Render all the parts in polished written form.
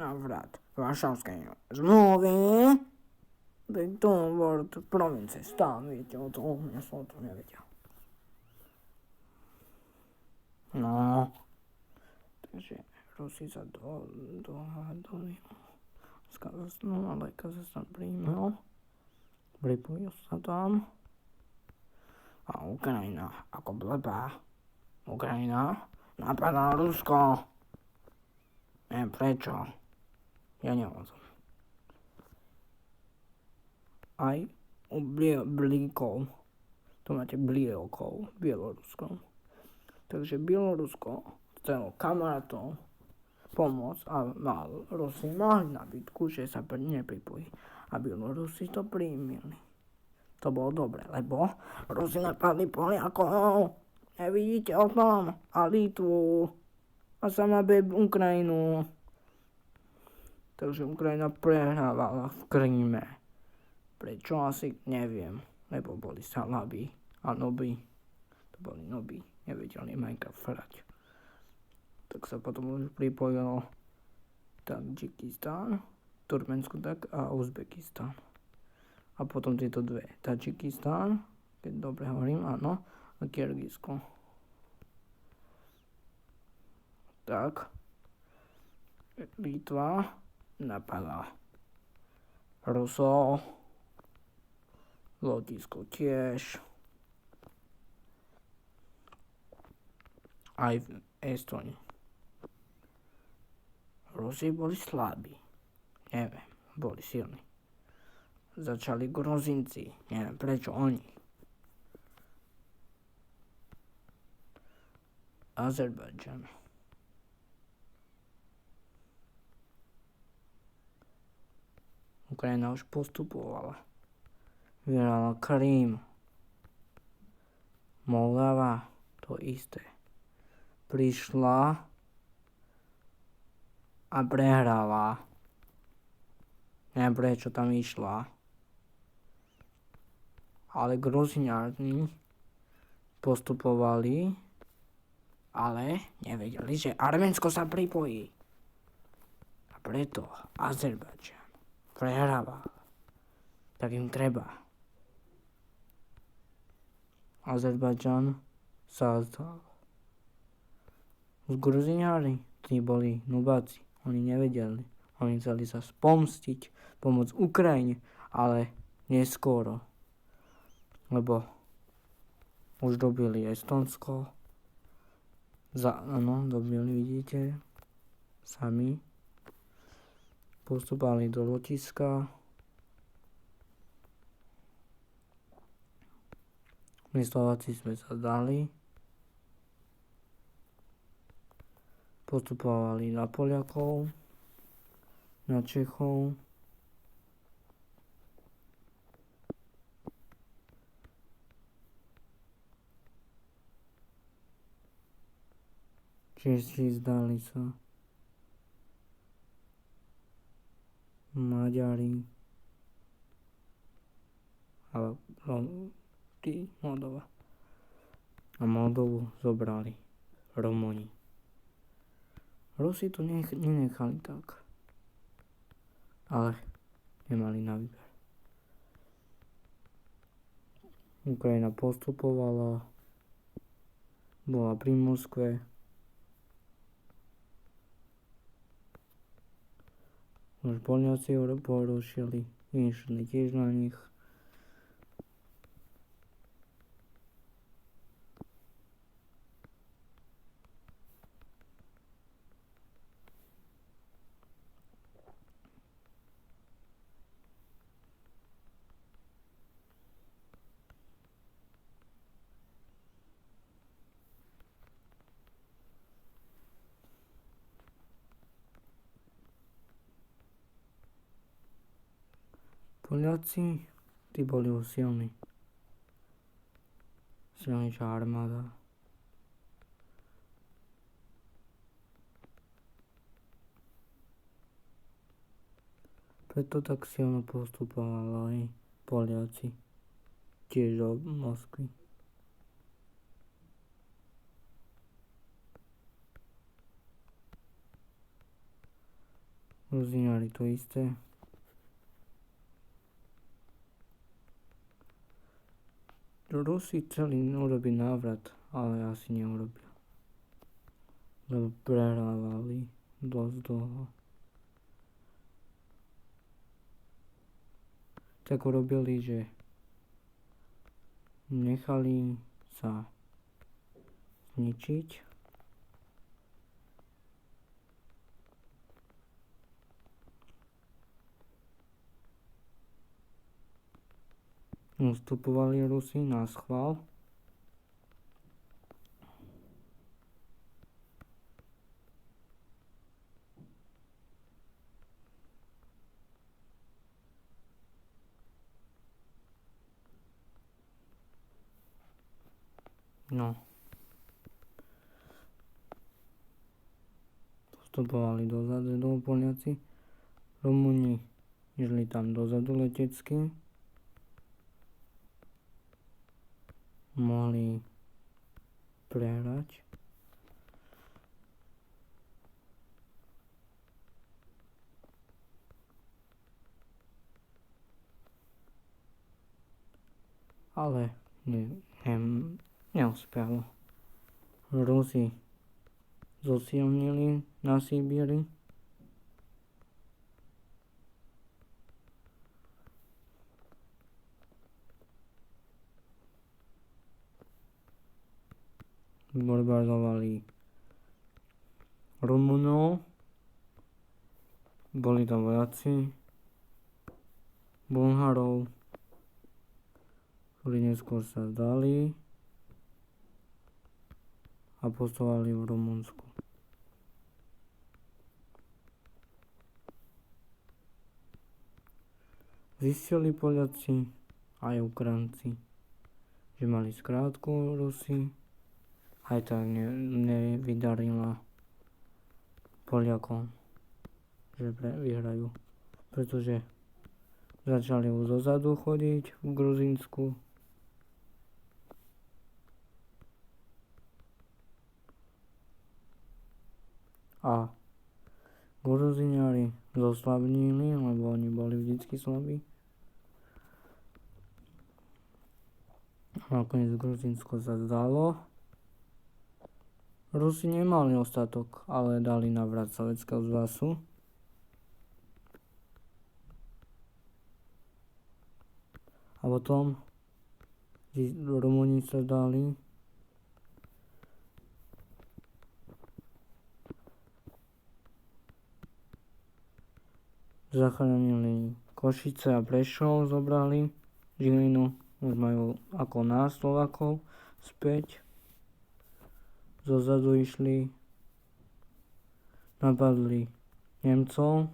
návrat Varšavskej zmluvy. Dayton provincie stán, viete o tom, ja som o tom nevedel. No, takže Rusi sa dohadali s Kazachstanom, ale Kazachstan príjmel, pripojil sa tam a Ukrajina ako blbá. Ukrajina napadá Rusko. Neviem prečo. Ja neviem. Aj u blíkov. Tu máte blíkov v Bieloruskom. Takže Bielorusko chcelo kamarátov pomôcť a Rusi mali na bitku, že sa nepripojí. A Bielorusi to prijímili. To bolo dobre, lebo Rusi napadli Poliakov. Nevidíte o tom? A Litvu. A sama Ukrajinu. Takže Ukrajina prehrávala v Kríme. Prečo asi neviem, lebo boli slabí a nobí. To boli nobí, nevedeli Minecraft hrať. Tak sa potom už pripojilo Tadžikistán, Turkmensko tak a Uzbekistán. A potom tieto dve, Tadžikistán, keď dobre hovorím, áno, a Kyrgyzsko. Tak, Litva napadá Rusov, Lotyšsko tiež, aj v Estónii. Rusi boli slabí, neviem, boli silní. Začali Gruzinci, neviem prečo oni. Azerbajdžan. Ukrajina už postupovala. Vyhrala Krím. Moldava, to isté. Prišla a prehrala. Neviem prečo tam išla. Ale Gruziňáni postupovali, ale nevedeli, že Arménsko sa pripojí. A preto Azerbajdžan prehrával. Tak im treba. Azerbajdžan sa zdal. Z Gruziňári, tí boli nubáci. Oni nevedeli. Oni chceli sa pomstiť, pomôcť Ukrajine, ale neskoro. Lebo už dobili Estonsko. Dobili, vidíte, sami. Postupovali do Lotyšska. My Slováci sme sa dali. Postupovali na Poliakov, na Čechov. Češi zdali sa. Maďari. A Moldova. A Moldovu zobrali Romoni. Rusi to nenechali tak. Ale nemali na výber. Ukrajina postupovala. Bola pri Moskve. Už Poliaci porušili. Išli tiež na nich. Poliaci, tí boli silní. Silnejšia armáda. Preto tak silno postupovali aj Poliaci. Tiež do Moskvy. Gruzíňari to isté. Rusi chceli urobiť návrat, ale asi neurobia. Lebo prehrávali dosť dlho. Tak urobili, že nechali sa zničiť. Ustupovali Rusi na schvál. No. Postupovali dozadu Poliaci. Rumúni išli tam dozadu letecky. Mohli prehrať. Ale neúspelo. Rusi zosilnili na Sibíri. Bombardovali Rumunov. Boli tam vojaci Bulharov, ktorí neskôr sa zdali a postovali v Rumunsku. Zistili Poliaci aj Ukrajinci, že mali skrátku Rusi, aj tak nevydarila Poliakom, že vyhrajú, pretože začali už zozadu chodiť v Gruzínsku. A Gruzíňari zoslabnili, lebo oni boli vždycky slabí. Nakoniec Gruzínsko sa zdalo. Rusi nemali ostatok, ale dali navrat Sovietskeho zväzu. A potom Rumúni sa dali. Zachránili Košice a Prešov, zobrali Žilinu, už majú ako nás Slovákov späť. Zozadu išli, napadli Nemcov.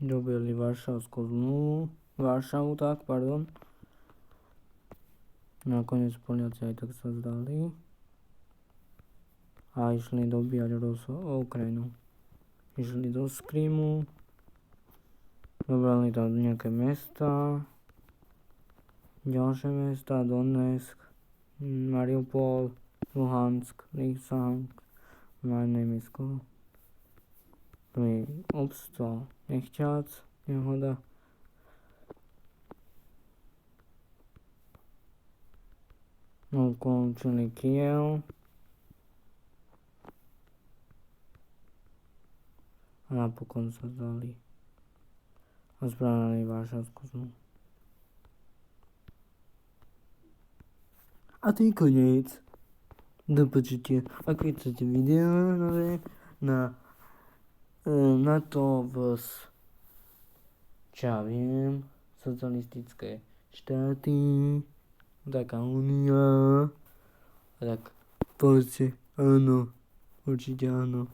Dobili Varšavu, Nakoniec Poliaci aj tak sa zdali a išli dobíjať Ukrajinu. Išli do Krymu, zobrali tam nejaké mesta, ďalšie mesta, Donetsk, Mariupol, Luhansk, Lysansk, Najnemisko. Mi obstal nechťac, nehoda. Ukončili Kyjev a napokon sa zdali a spravili Varšavskú zmluvu. A tým koniec. Do počutia. Ak chcete video nové na to čo ja viem, socialistické štáty, taká únia, tak poďte, áno, určite áno.